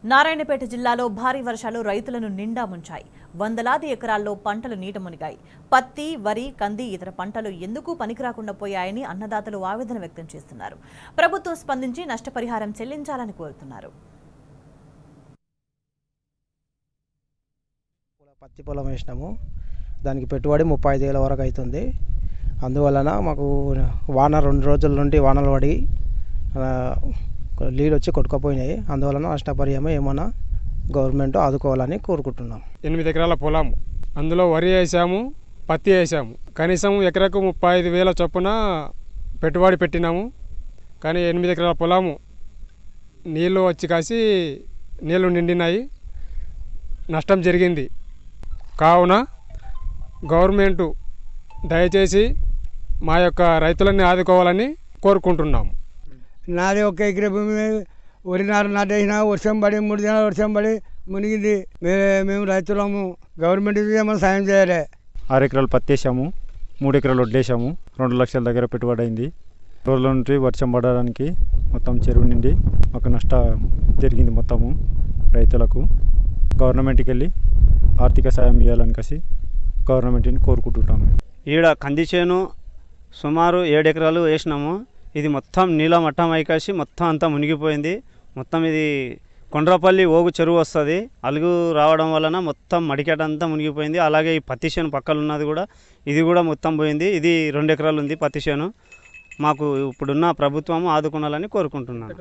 నారాయణపేట జిల్లాలో భారీ వర్షాలు రైతులను నిండా ముంచాయి. వందలాది ఎకరాల్లో పంటలు నీట మునిగాయి. పత్తి, వరి, కంది ఇతర పంటలు ఎందుకు పనికిరాకుండా పోయాయని అన్నదాతలు ఆవేదన వ్యక్తం చేస్తున్నారు. ప్రభుత్వం స్పందించి నష్టపరిహారం చెల్లించాలని కోరుతున్నారు. పత్తి పొలం వేసినాము. దానికి పెట్టుబడి 35,000 వరకు అవుతుంది. అందువలన మాకు వాన 2 రోజుల నుండి వానలు పడి నీళ్ళు వచ్చి కొట్టుకుపోయినాయి. అందువలన నష్టపరిహారం ఏమైనా గవర్నమెంట్ ఆదుకోవాలని కోరుకుంటున్నాం. 8 ఎకరాల పొలం, అందులో వరి వేసాము, పత్తి వేసాము. కనీసం ఎకరకు 35,000 చొప్పున పెట్టుబడి పెట్టినాము. కానీ 8 ఎకరాల పొలము నీళ్ళు వచ్చి కాసి నీళ్ళు నిండినాయి, నష్టం జరిగింది. కావున గవర్నమెంటు దయచేసి మా యొక్క రైతులని ఆదుకోవాలని కోరుకుంటున్నాము. నాది 1 ఎకరా భూమి వరి నారు నాటేసిన, వర్షం పడి 3 దినాలు వర్షం పడి మునిగింది. మేము రైతులము, గవర్నమెంట్ ఏమైనా సాయం చేయాలి. 6 ఎకరాలు పత్తి వేసాము, 3 ఎకరాలు వడ్లేసాము. 2 లక్షల దగ్గర పెట్టుబడి అయింది. రోజుల నుండి వర్షం పడడానికి మొత్తం చెరువు నిండి మాకు నష్టం జరిగింది. మొత్తము రైతులకు గవర్నమెంట్కి వెళ్ళి ఆర్థిక సాయం ఇవ్వాలని కసి గవర్నమెంట్ని కోరుకుంటున్నాము. ఈడ కంది చేను సుమారు 7 ఎకరాలు వేసినాము. ఇది మొత్తం నీళ్ళ మట్టం అయికాసి మొత్తం అంతా మునిగిపోయింది. మొత్తం ఇది కొండ్రపల్లి ఓగు చెరువు వస్తుంది. అలుగు రావడం వలన మొత్తం మడికెటంతా మునిగిపోయింది. అలాగే ఈ పత్తి చేను పక్కన ఉన్నది కూడా, ఇది కూడా మొత్తం పోయింది. ఇది 2 ఎకరాలు ఉంది పత్తి చేను. మాకు ఇప్పుడున్న ప్రభుత్వం ఆదుకోవాలని కోరుకుంటున్నాను.